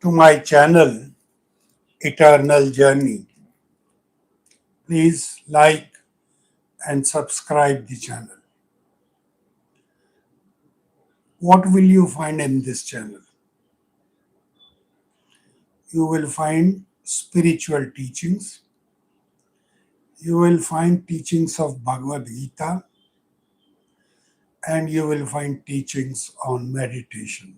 to my channel Eternal Journey. Please like and subscribe the channel. What will you find in this channel? You will find spiritual teachings. You will find teachings of Bhagavad Gita, and you will find teachings on meditation.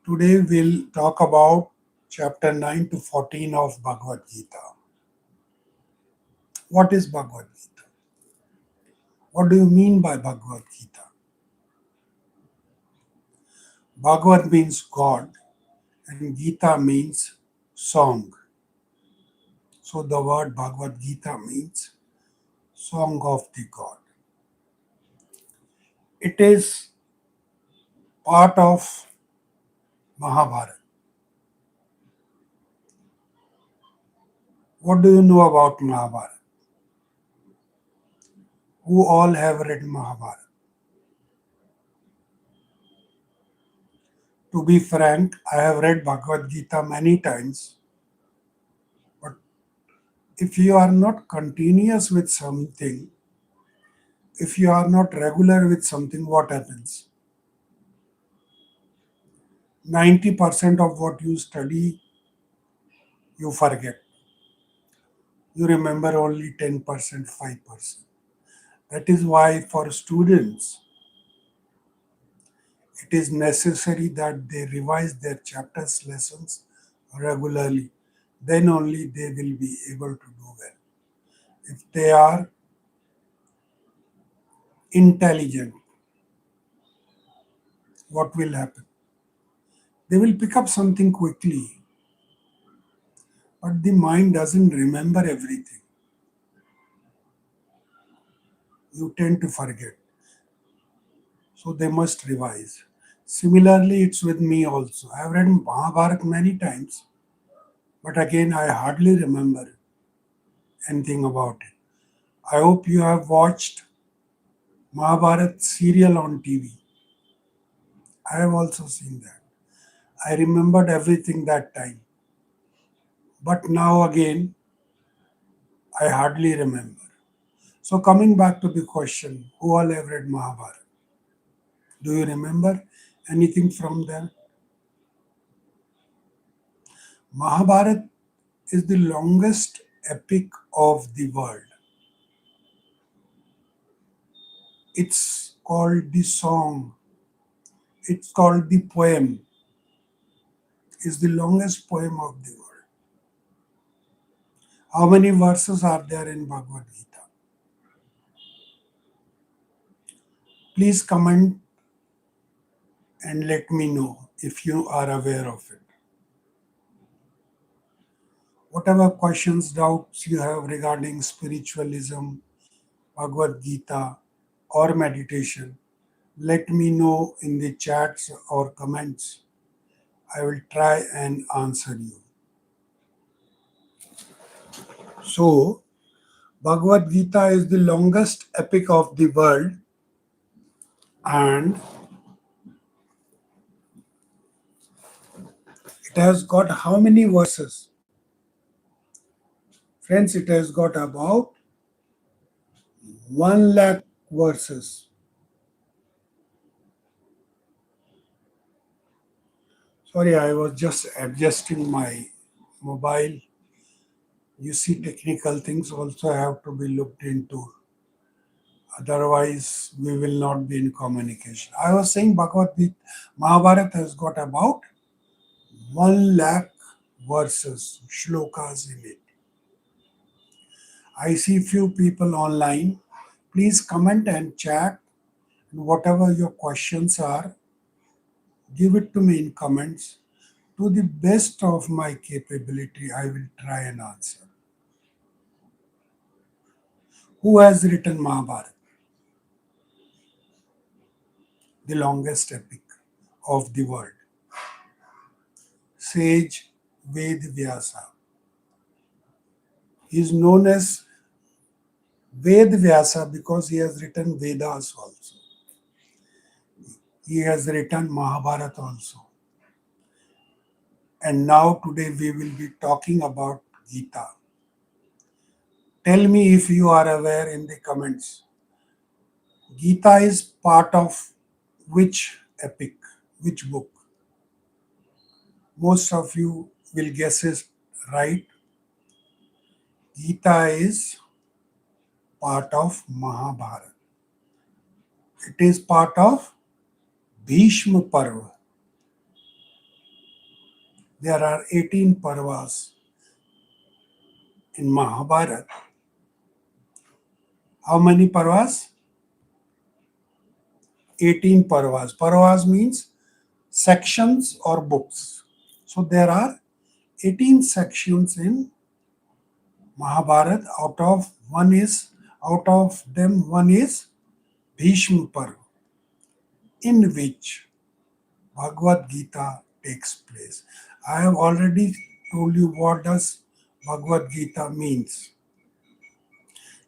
Today we'll talk about chapter 9 to 14 of Bhagavad Gita. What is Bhagavad Gita? What do you mean by Bhagavad Gita? Bhagavad means God and Gita means song. So the word Bhagavad Gita means song of the God. It is part of Mahabharata. What do you know about Mahabharata? Who all have read Mahabharata? To be frank, I have read Bhagavad Gita many times, but if you are not continuous with something, if you are not regular with something, what happens? 90% of what you study, you forget. You remember only 10%, 5%. That is why for students, it is necessary that they revise their chapters, lessons regularly. Then only they will be able to do well. If they are intelligent, what will happen? They will pick up something quickly, but the mind doesn't remember everything. You tend to forget. So they must revise. Similarly, it's with me also. I have read Mahabharata many times, but again, I hardly remember anything about it. I hope you have watched Mahabharata serial on TV. I have also seen that. I remembered everything that time. But now again, I hardly remember. So coming back to the question, who all have read Mahabharata? Do you remember anything from there? Mahabharata is the longest epic of the world. It's called the song. It's called the poem. It's the longest poem of the world. How many verses are there in Bhagavad Gita? Please comment and let me know if you are aware of it. Whatever questions, doubts you have regarding spiritualism, Bhagavad Gita, or meditation, let me know in the chats or comments. I will try and answer you. So, Bhagavad Gita is the longest epic of the world, and it has got how many verses? Friends, it has got about 1 lakh verses. Sorry, I was just adjusting my mobile. You see, technical things also have to be looked into. Otherwise, we will not be in communication. I was saying Bhagavad Gita, Mahabharata has got about 1 lakh verses, shlokas in it. I see few people online. Please comment and chat. And whatever your questions are, give it to me in comments. To the best of my capability, I will try and answer. Who has written Mahabharata? The longest epic of the world. Sage Ved Vyasa. He is known as Ved Vyasa because he has written Vedas also. He has written Mahabharata also. And now today we will be talking about Gita. Tell me if you are aware in the comments. Gita is part of which epic, which book? Most of you will guess it right. Gita is part of Mahabharata. It is part of Bhishma Parva. There are 18 Parvas in Mahabharata. How many Parvas? 18 Parvas. Parvas means sections or books. So there are 18 sections in Mahabharata. Out of them one is Bhishma Parva, in which Bhagavad Gita takes place. I have already told you what does Bhagavad Gita means.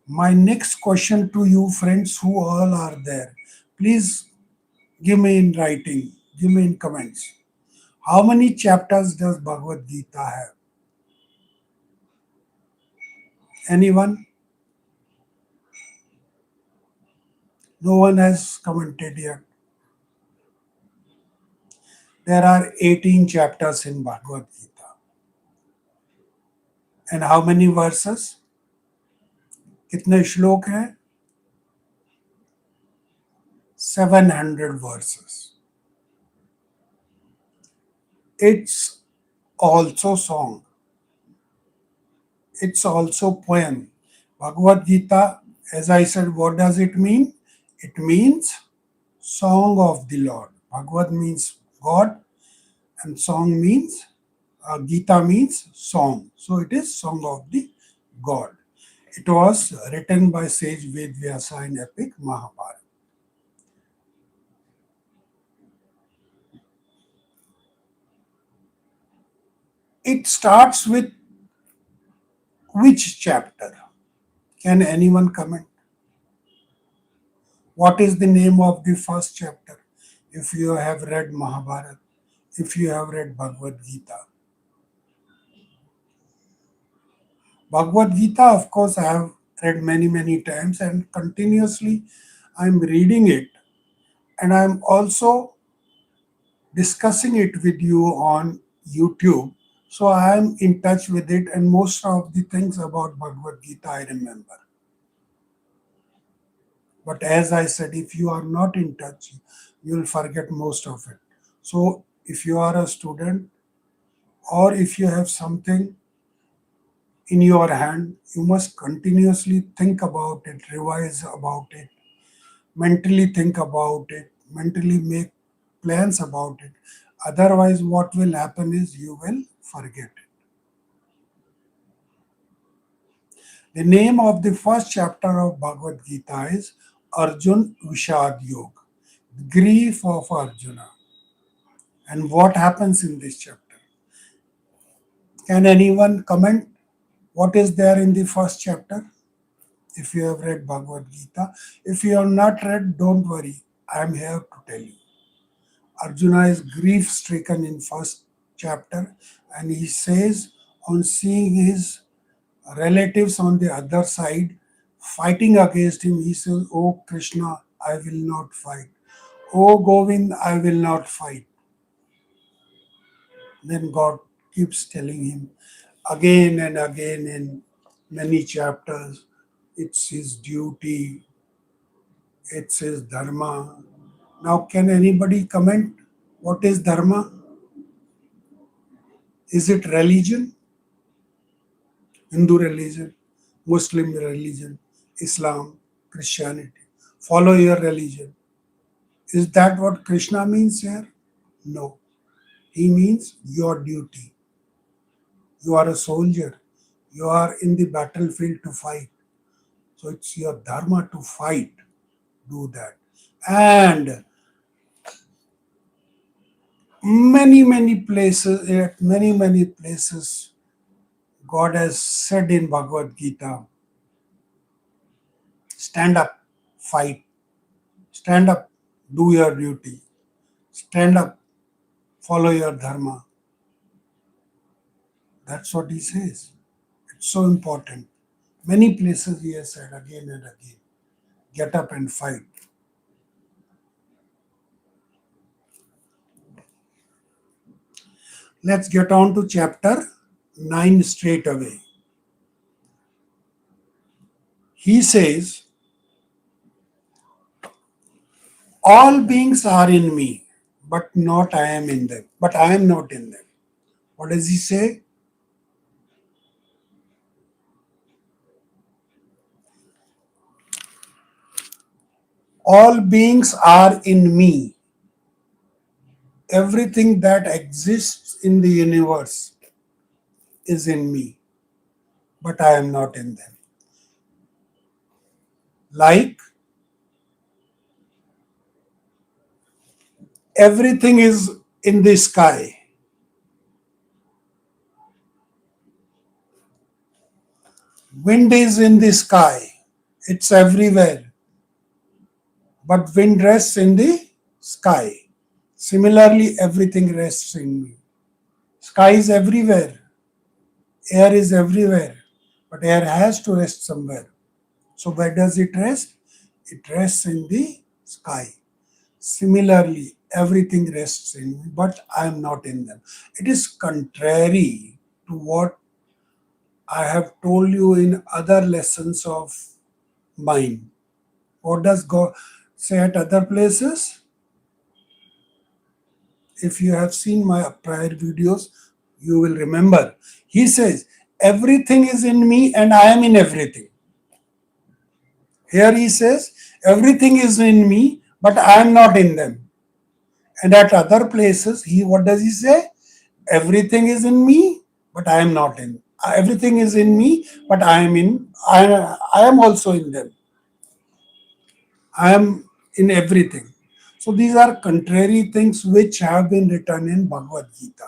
My next question to you friends who all are there, please give me in writing, give me in comments. How many chapters does Bhagavad Gita have? Anyone? No one has commented yet. There are 18 chapters in Bhagavad Gita. And how many verses? कितने श्लोक हैं? 700 verses. It's also song. It's also poem. Bhagavad Gita, as I said, what does it mean? It means song of the Lord. Bhagavad means God, and song means Gita means song. So it is song of the God. It was written by sage Ved Vyasa in epic Mahabharata. It starts with which chapter? Can anyone comment? What is the name of the first chapter? If you have read Mahabharata, if you have read Bhagavad Gita. Bhagavad Gita, of course, I have read many times and continuously I'm reading it, and I'm also discussing it with you on YouTube. So I am in touch with it, and most of the things about Bhagavad Gita I remember. But as I said, if you are not in touch, you will forget most of it. So if you are a student or if you have something in your hand, you must continuously think about it, revise about it, mentally think about it, mentally make plans about it. Otherwise, what will happen is you will forget it. The name of the first chapter of Bhagavad Gita is Arjun Vishad Yoga, grief of Arjuna. And what happens in this chapter? Can anyone comment what is there in the first chapter? If you have read Bhagavad Gita. If you have not read, don't worry. I am here to tell you. Arjuna is grief stricken in first chapter, and he says on seeing his relatives on the other side fighting against him, he says, "Oh Krishna, I will not fight. Oh Govind, I will not fight." Then God keeps telling him again and again in many chapters, it's his duty, it's his dharma. Now, can anybody comment what is dharma? Is it religion? Hindu religion, Muslim religion, Islam, Christianity? Follow your religion. Is that what Krishna means here? No. He means your duty. You are a soldier. You are in the battlefield to fight. So it's your dharma to fight. Do that. And many places, at many places, God has said in Bhagavad Gita, stand up, fight. Stand up, do your duty. Stand up, follow your dharma. That's what he says. It's so important. Many places he has said again and again, get up and fight. Let's get on to chapter 9 straight away. He says, all beings are in me, but not I am in them. But I am not in them. What does he say? All beings are in me. Everything that exists in the universe is in me, but I am not in them. Like everything is in the sky. Wind is in the sky. It's everywhere. But wind rests in the sky. Similarly, everything rests in me. Sky is everywhere. Air is everywhere. But air has to rest somewhere. So where does it rest? It rests in the sky. Similarly, everything rests in me, but I am not in them. It is contrary to what I have told you in other lessons of mine. What does God say at other places? If you have seen my prior videos, you will remember. He says, everything is in me and I am in everything. Here he says, everything is in me, but I am not in them. And at other places, what does he say? Everything is in me, but I am not in. Everything is in me, but I am in. I am also in them. I am in everything. So these are contrary things which have been written in Bhagavad Gita.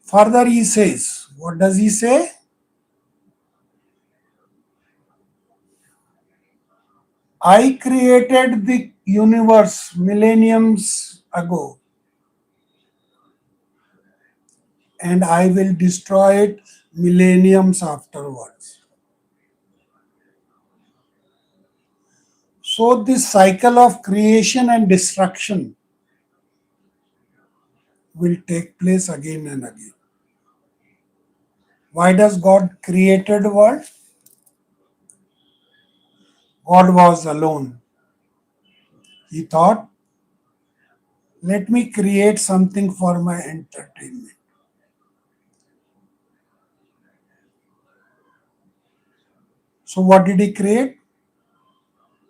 Further, he says, what does he say? I created the universe millenniums ago, and I will destroy it millenniums afterwards. So, this cycle of creation and destruction will take place again and again. Why does God created the world? God was alone. He thought, let me create something for my entertainment. So, what did he create?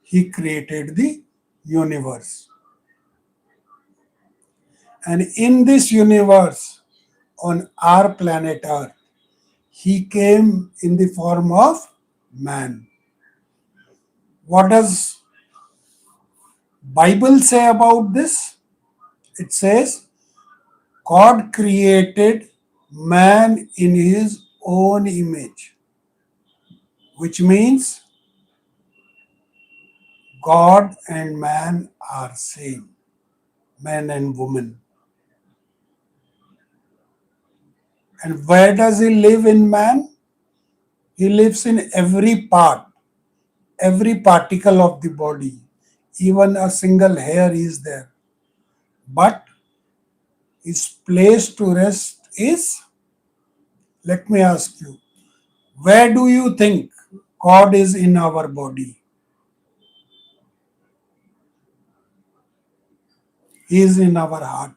He created the universe. And in this universe, on our planet Earth, he came in the form of man. What does Bible say about this? It says God created man in his own image, which means God and man are same, man and woman. And where does he live in man? He lives in every part, every particle of the body. Even a single hair is there. But his place to rest is, let me ask you, where do you think God is in our body? He is in our heart.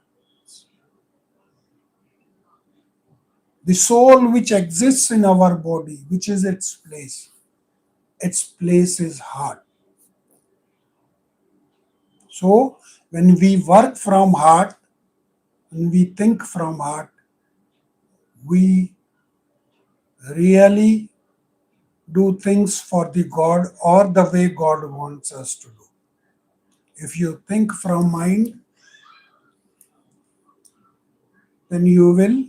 The soul which exists in our body, which is its place is heart. So when we work from heart, when we think from heart, we really do things for the God or the way God wants us to do. If you think from mind, then you will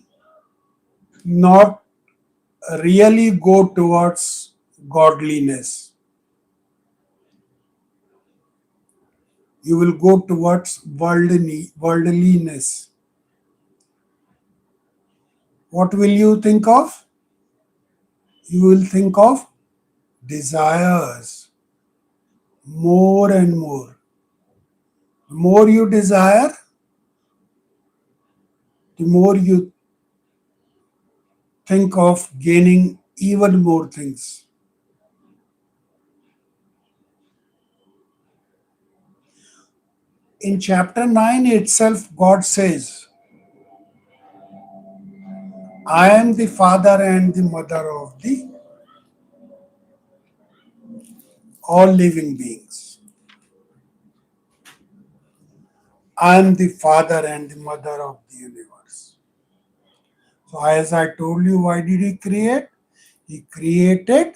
not really go towards godliness. You will go towards worldliness. what will you think of? You will think of desires more and more. The more you desire, the more you think of gaining even more things. In chapter 9 itself, God says, I am the father and the mother of the all living beings. I am the father and the mother of the universe. So, as I told you, why did he create? He created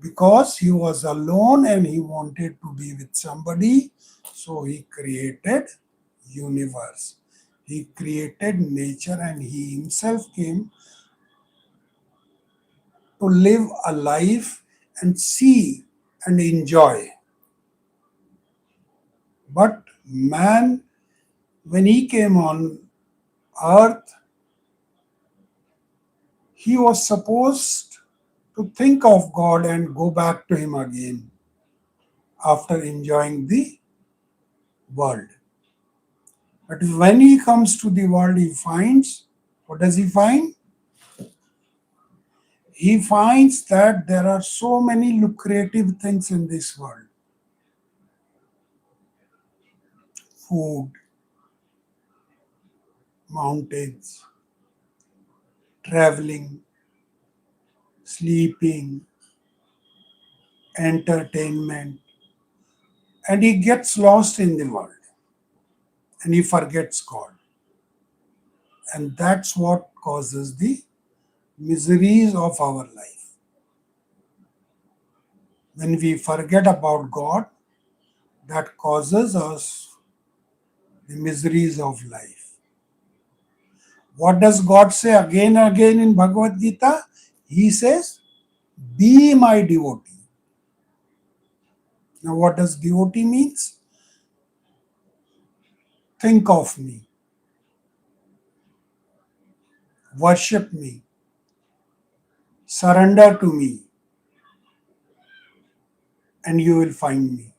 because he was alone and he wanted to be with somebody. So, he created universe. He created nature and he himself came to live a life and see and enjoy. But man, when he came on earth, he was supposed to think of God and go back to him again after enjoying the world. But when he comes to the world, he finds, what does he find? He finds that there are so many lucrative things in this world: food, mountains, traveling, sleeping, entertainment, and he gets lost in the world and he forgets God. And that's what causes the miseries of our life. When we forget about God, that causes us the miseries of life. What does God say again and again in Bhagavad Gita? He says, be my devotee. Now, what does devotee means? Think of me, worship me, surrender to me, and you will find me.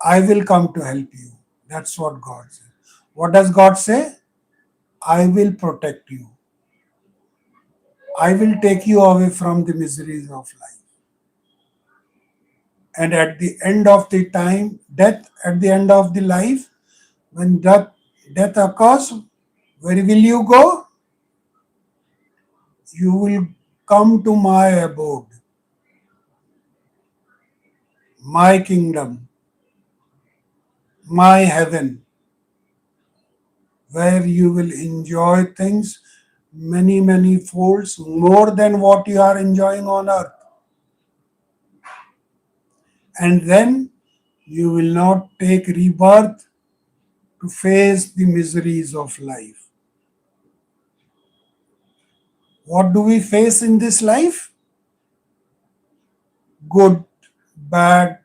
I will come to help you. That's what God says. What does God say? I will protect you. I will take you away from the miseries of life. And at the end of the time, death, at the end of the life, when death occurs, where will you go? You will come to my abode, my kingdom, my heaven, where you will enjoy things many, many folds more than what you are enjoying on earth. And then you will not take rebirth to face the miseries of life. What do we face in this life? Good, bad,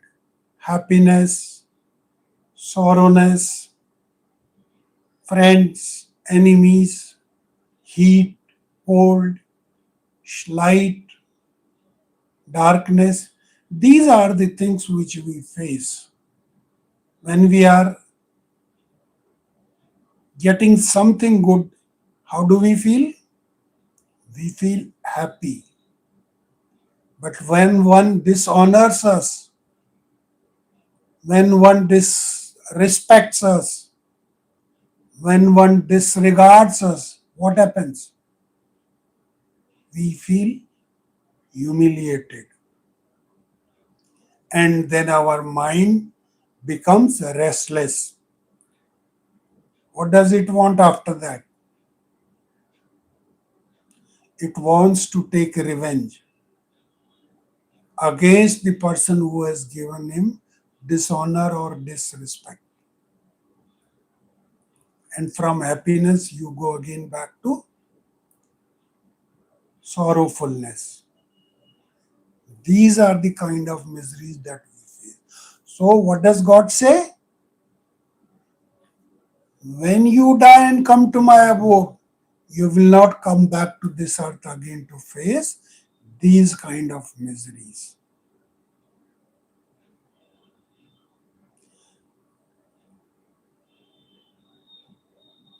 happiness, sorrowness, friends, enemies, heat, cold, light, darkness. These are the things which we face. When we are getting something good, how do we feel? We feel happy. But when one dishonors us, when one disrespects us, when one disregards us, what happens? We feel humiliated. And then our mind becomes restless. What does it want after that? It wants to take revenge against the person who has given him dishonor or disrespect. And from happiness, you go again back to sorrowfulness. These are the kind of miseries that we face. So, what does God say? When you die and come to my abode, You will not come back to this earth again to face these kind of miseries.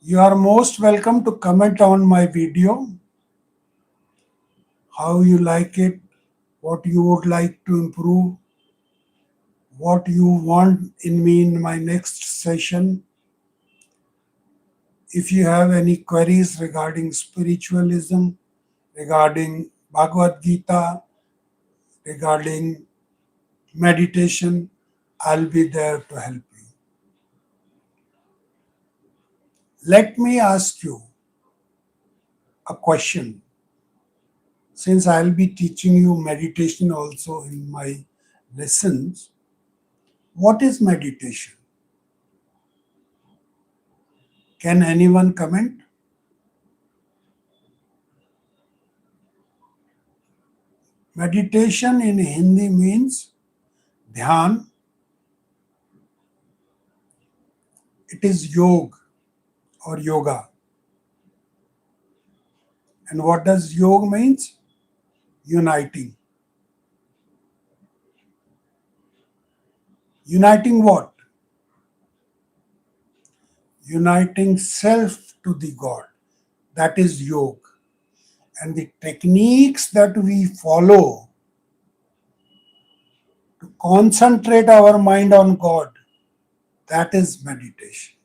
You are most welcome to comment on my video, how you like it, what you would like to improve, what you want in me in my next session. If you have any queries regarding spiritualism, regarding Bhagavad Gita, regarding meditation, I'll be there to help you. Let me ask you a question. Since I'll be teaching you meditation also in my lessons, what is meditation? Can anyone comment? Meditation in Hindi means dhyan. It is yog or yoga. And what does yog means? Uniting. Uniting what? Uniting self to the God. That is yoga. And the techniques that we follow to concentrate our mind on God, that is meditation.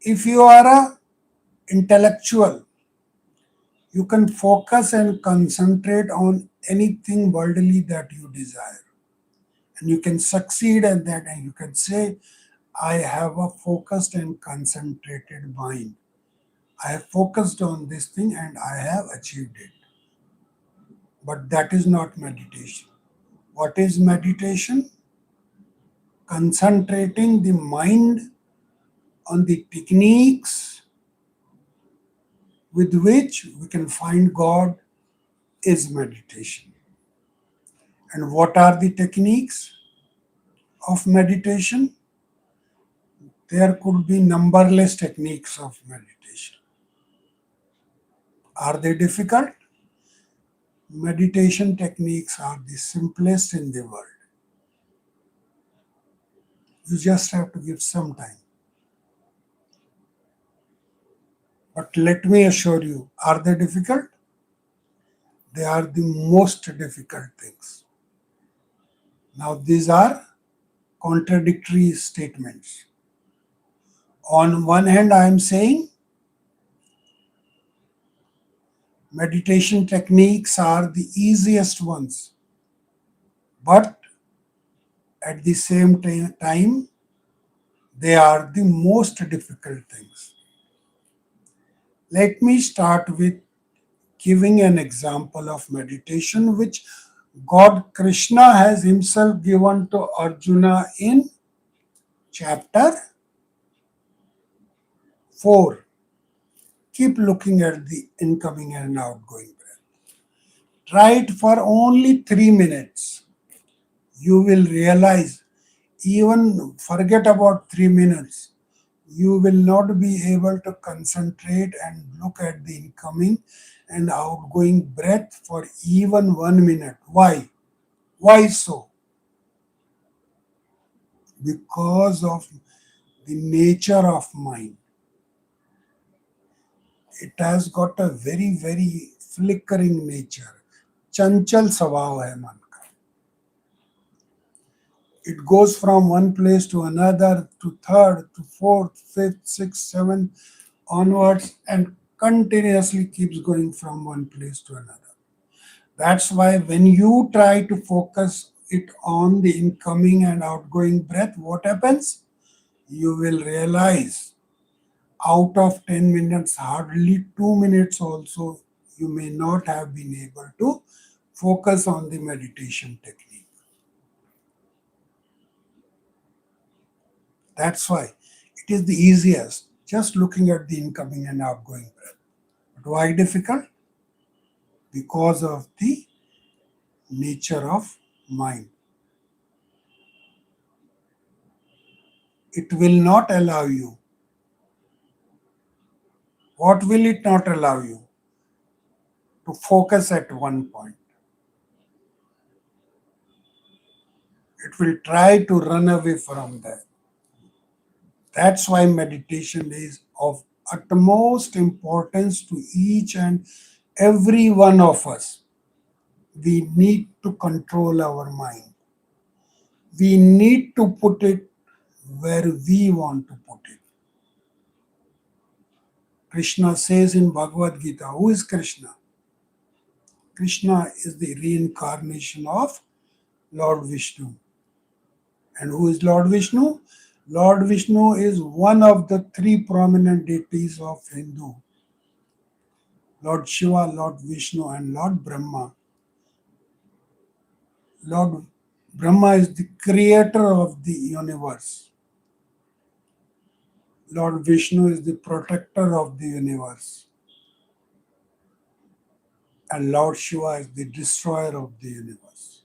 If you are a intellectual, you can focus and concentrate on anything worldly that you desire. And you can succeed at that, and you can say, I have a focused and concentrated mind. I have focused on this thing and I have achieved it. But that is not meditation. What is meditation? Concentrating the mind on the techniques with which we can find God is meditation. And what are the techniques of meditation? There could be numberless techniques of meditation. Are they difficult? Meditation techniques are the simplest in the world. You just have to give some time. But let me assure you, are they difficult? They are the most difficult things. Now, these are contradictory statements. On one hand, I am saying meditation techniques are the easiest ones, but at the same time, they are the most difficult things. Let me start with giving an example of meditation which God Krishna has himself given to Arjuna in chapter 4. Keep looking at the incoming and outgoing breath. Try it for only 3 minutes. You will realize, even forget about 3 minutes, you will not be able to concentrate and look at the incoming and outgoing breath for even 1 minute. Why? Why so? Because of the nature of mind. It has got a very, very flickering nature. Chanchal स्वभाव है मन का. It goes from one place to another, to third, to fourth, fifth, sixth, seventh, onwards, and continuously keeps going from one place to another. That's why when you try to focus it on the incoming and outgoing breath, what happens? You will realize out of 10 minutes, hardly 2 minutes also, you may not have been able to focus on the meditation technique. That's why it is the easiest, just looking at the incoming and outgoing breath. But why difficult? Because of the nature of mind. It will not allow you. What will it not allow you? To focus at one point. It will try to run away from that. That's why meditation is of utmost importance to each and every one of us. We need to control our mind. We need to put it where we want to put it. Krishna says in Bhagavad Gita, who is Krishna? Krishna is the reincarnation of Lord Vishnu. And who is Lord Vishnu? Lord Vishnu is one of the three prominent deities of Hindu. Lord Shiva, Lord Vishnu, and Lord Brahma. Lord Brahma is the creator of the universe. Lord Vishnu is the protector of the universe. And Lord Shiva is the destroyer of the universe.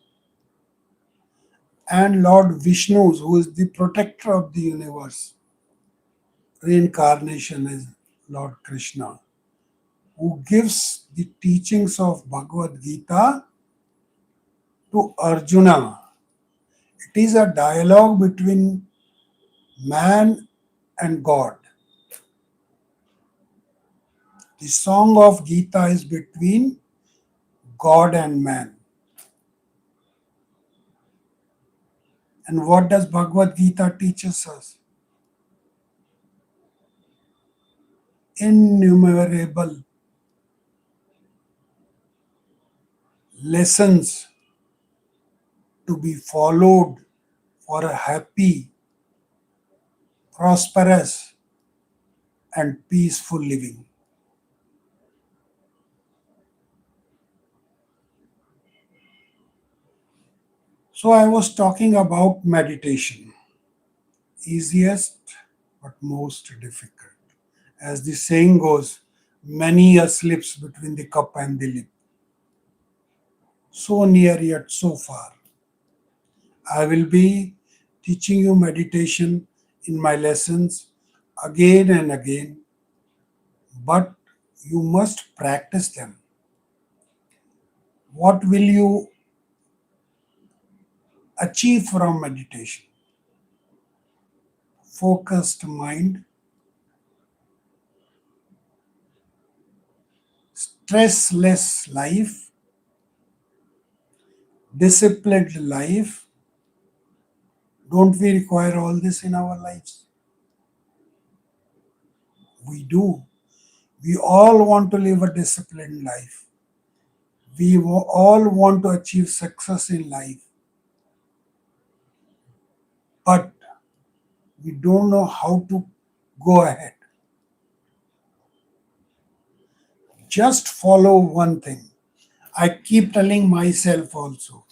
And Lord Vishnu, who is the protector of the universe, reincarnation is Lord Krishna, who gives the teachings of Bhagavad Gita to Arjuna. It is a dialogue between man and God. The song of Gita is between God and man. And what does Bhagavad Gita teaches us? Innumerable lessons to be followed for a happy, prosperous, and peaceful living. So I was talking about meditation, easiest but most difficult. As the saying goes, many a slips between the cup and the lip. So near yet so far. I will be teaching you meditation in my lessons again and again, but you must practice them. What will you achieve from meditation? Focused mind, stressless life, disciplined life. Don't we require all this in our lives? We do. We all want to live a disciplined life. We all want to achieve success in life, but we don't know how to go ahead. Just follow one thing. I keep telling myself also,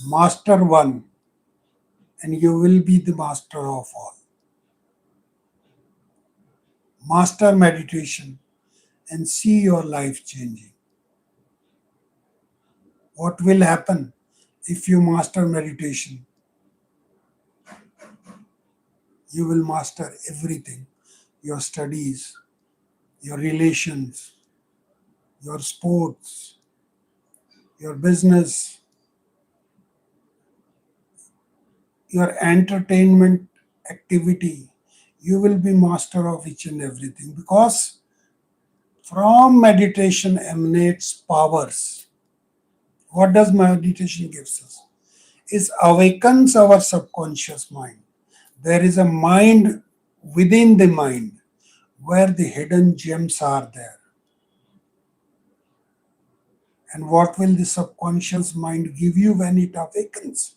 master one, and you will be the master of all. Master meditation and see your life changing. What will happen if you master meditation? You will master everything, your studies, your relations, your sports, your business, your entertainment activity. You will be master of each and everything because from meditation emanates powers. What does meditation gives us? It awakens our subconscious mind. There is a mind within the mind where the hidden gems are there. And what will the subconscious mind give you when it awakens?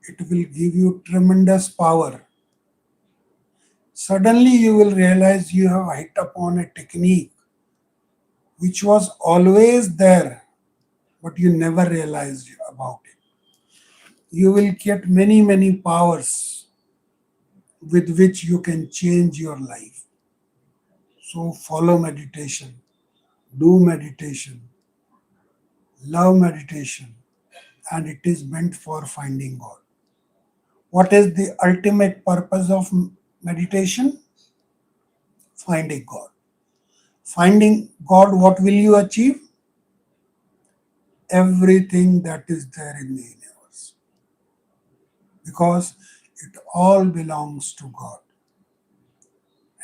It will give you tremendous power. Suddenly you will realize you have hit upon a technique which was always there, but you never realized about it. You will get many, many powers with which you can change your life. So follow meditation, do meditation, love meditation, and it is meant for finding God. What is the ultimate purpose of meditation? Finding God. Finding God, what will you achieve? Everything that is there in the universe. Because it all belongs to God.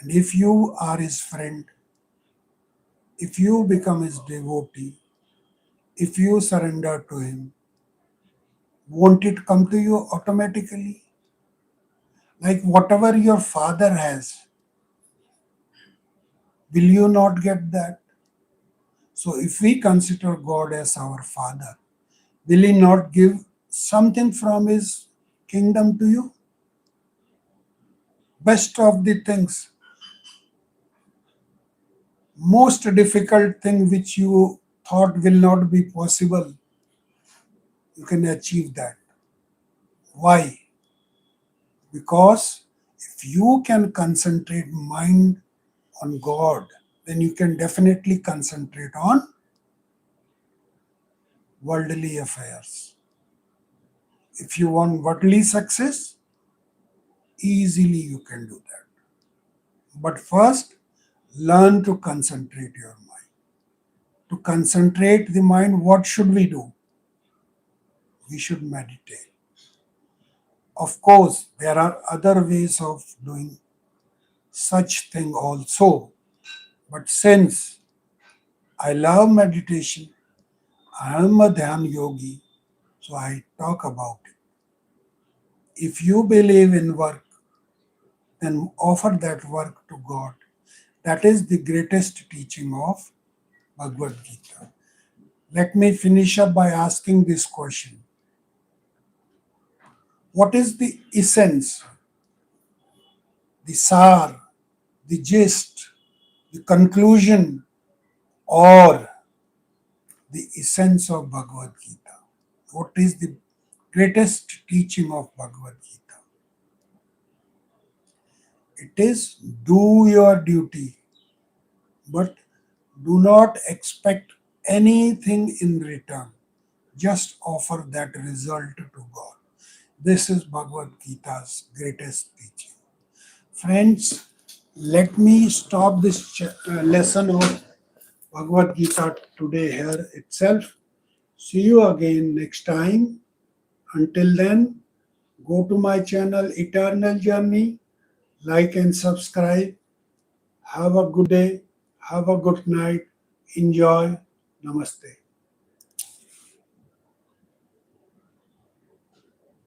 And if you are His friend, if you become His devotee, if you surrender to Him, won't it come to you automatically? Like whatever your father has, will you not get that? So if we consider God as our father, will He not give something from His kingdom to you? Best of the things, most difficult thing which you thought will not be possible, you can achieve that. Why? Because if you can concentrate mind on God, then you can definitely concentrate on worldly affairs. If you want worldly success, easily you can do that. But first, learn to concentrate your mind. To concentrate the mind, what should we do? We should meditate. Of course, there are other ways of doing such thing also. But since I love meditation, I am a Dhyan yogi, so I talk about it. If you believe in work, then offer that work to God. That is the greatest teaching of Bhagavad Gita. Let me finish up by asking this question. What is the essence, the sar, the gist, the conclusion, or the essence of Bhagavad Gita? What is the greatest teaching of Bhagavad Gita? It is do your duty, but do not expect anything in return. Just offer that result to God. This is Bhagavad Gita's greatest teaching. Friends, let me stop this lesson of Bhagavad Gita today here itself. See you again next time. Until then, go to my channel Eternal Journey, like and subscribe. Have a good day. Have a good night. Enjoy. Namaste.